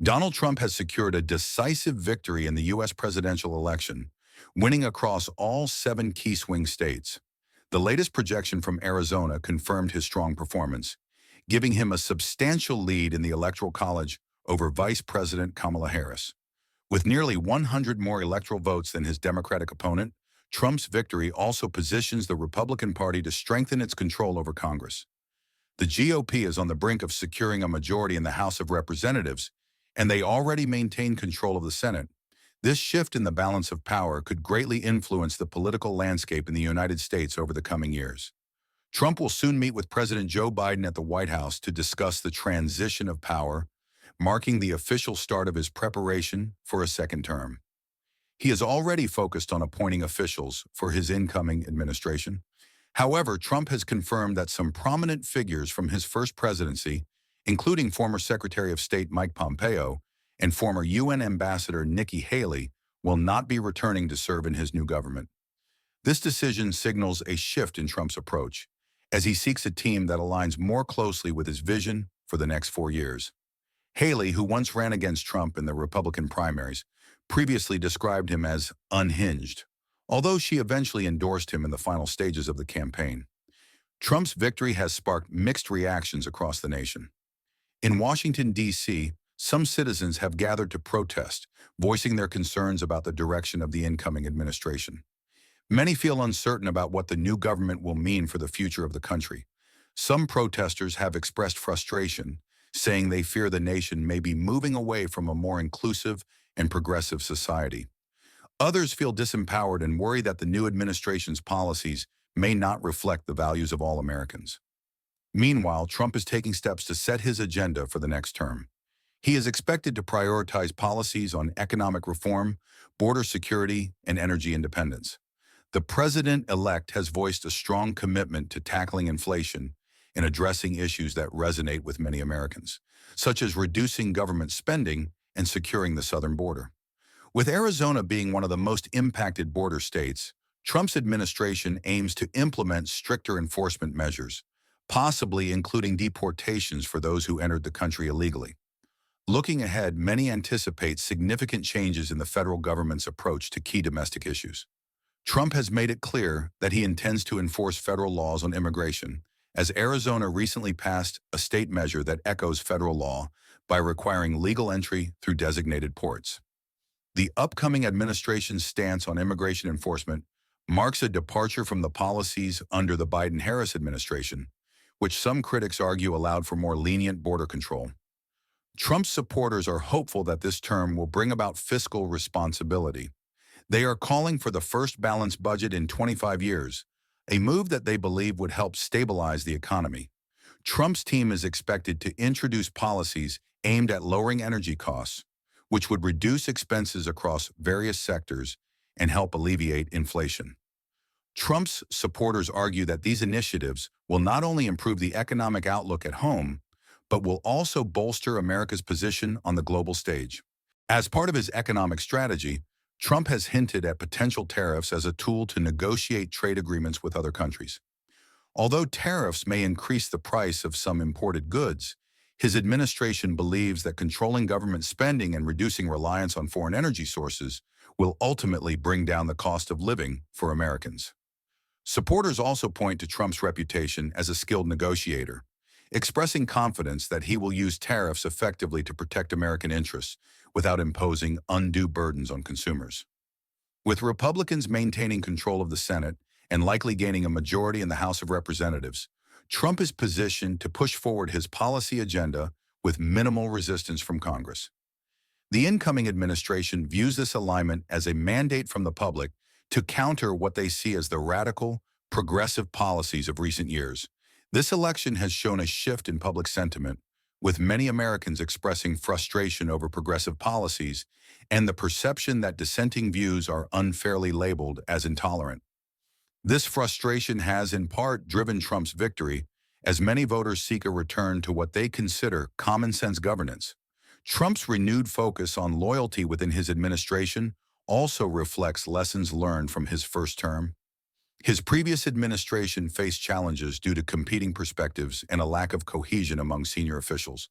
Donald Trump has secured a decisive victory in the U.S. presidential election, winning across all 7 key swing states. The latest projection from Arizona confirmed his strong performance, giving him a substantial lead in the Electoral College over Vice President Kamala Harris. With nearly 100 more electoral votes than his Democratic opponent, Trump's victory also positions the Republican Party to strengthen its control over Congress. The GOP is on the brink of securing a majority in the House of Representatives, and they already maintain control of the Senate. This shift in the balance of power could greatly influence the political landscape in the United States over the coming years. Trump will soon meet with President Joe Biden at the White House to discuss the transition of power, marking the official start of his preparation for a second term. He is already focused on appointing officials for his incoming administration. However, Trump has confirmed that some prominent figures from his first presidency, including former Secretary of State Mike Pompeo and former UN Ambassador Nikki Haley, will not be returning to serve in his new government. This decision signals a shift in Trump's approach, as he seeks a team that aligns more closely with his vision for the next 4 years. Haley, who once ran against Trump in the Republican primaries, previously described him as unhinged, although she eventually endorsed him in the final stages of the campaign. Trump's victory has sparked mixed reactions across the nation. In Washington, D.C., some citizens have gathered to protest, voicing their concerns about the direction of the incoming administration. Many feel uncertain about what the new government will mean for the future of the country. Some protesters have expressed frustration, saying they fear the nation may be moving away from a more inclusive and progressive society. Others feel disempowered and worry that the new administration's policies may not reflect the values of all Americans. Meanwhile, Trump is taking steps to set his agenda for the next term. He is expected to prioritize policies on economic reform, border security, and energy independence. The president-elect has voiced a strong commitment to tackling inflation and addressing issues that resonate with many Americans, such as reducing government spending and securing the southern border. With Arizona being one of the most impacted border states, Trump's administration aims to implement stricter enforcement measures, possibly including deportations for those who entered the country illegally. Looking ahead, many anticipate significant changes in the federal government's approach to key domestic issues. Trump has made it clear that he intends to enforce federal laws on immigration, as Arizona recently passed a state measure that echoes federal law by requiring legal entry through designated ports. The upcoming administration's stance on immigration enforcement marks a departure from the policies under the Biden-Harris administration, which some critics argue allowed for more lenient border control. Trump's supporters are hopeful that this term will bring about fiscal responsibility. They are calling for the first balanced budget in 25 years, a move that they believe would help stabilize the economy. Trump's team is expected to introduce policies aimed at lowering energy costs, which would reduce expenses across various sectors and help alleviate inflation. Trump's supporters argue that these initiatives will not only improve the economic outlook at home, but will also bolster America's position on the global stage. As part of his economic strategy, Trump has hinted at potential tariffs as a tool to negotiate trade agreements with other countries. Although tariffs may increase the price of some imported goods, his administration believes that controlling government spending and reducing reliance on foreign energy sources will ultimately bring down the cost of living for Americans. Supporters also point to Trump's reputation as a skilled negotiator, expressing confidence that he will use tariffs effectively to protect American interests without imposing undue burdens on consumers. With Republicans maintaining control of the Senate and likely gaining a majority in the House of Representatives, Trump is positioned to push forward his policy agenda with minimal resistance from Congress. The incoming administration views this alignment as a mandate from the public to counter what they see as the radical, progressive policies of recent years. This election has shown a shift in public sentiment, with many Americans expressing frustration over progressive policies and the perception that dissenting views are unfairly labeled as intolerant. This frustration has in part driven Trump's victory, as many voters seek a return to what they consider common-sense governance. Trump's renewed focus on loyalty within his administration also reflects lessons learned from his first term. His previous administration faced challenges due to competing perspectives and a lack of cohesion among senior officials.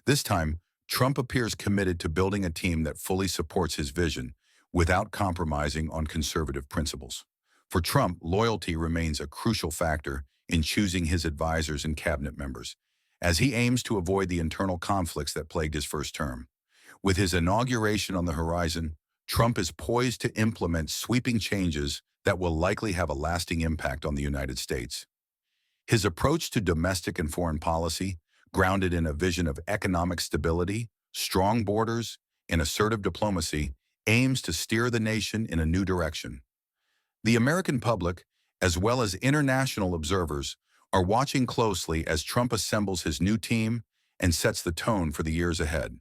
This time, Trump appears committed to building a team that fully supports his vision without compromising on conservative principles. For Trump, loyalty remains a crucial factor in choosing his advisors and cabinet members, as he aims to avoid the internal conflicts that plagued his first term. With his inauguration on the horizon, Trump is poised to implement sweeping changes that will likely have a lasting impact on the United States. His approach to domestic and foreign policy, grounded in a vision of economic stability, strong borders, and assertive diplomacy, aims to steer the nation in a new direction. The American public, as well as international observers, are watching closely as Trump assembles his new team and sets the tone for the years ahead.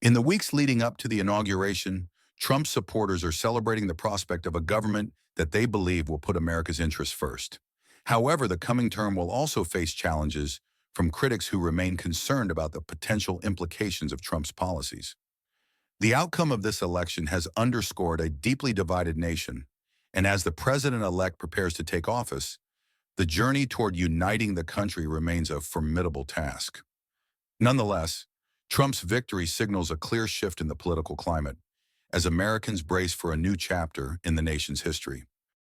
In the weeks leading up to the inauguration, Trump's supporters are celebrating the prospect of a government that they believe will put America's interests first. However, the coming term will also face challenges from critics who remain concerned about the potential implications of Trump's policies. The outcome of this election has underscored a deeply divided nation, and as the president-elect prepares to take office, the journey toward uniting the country remains a formidable task. Nonetheless, Trump's victory signals a clear shift in the political climate as Americans brace for a new chapter in the nation's history.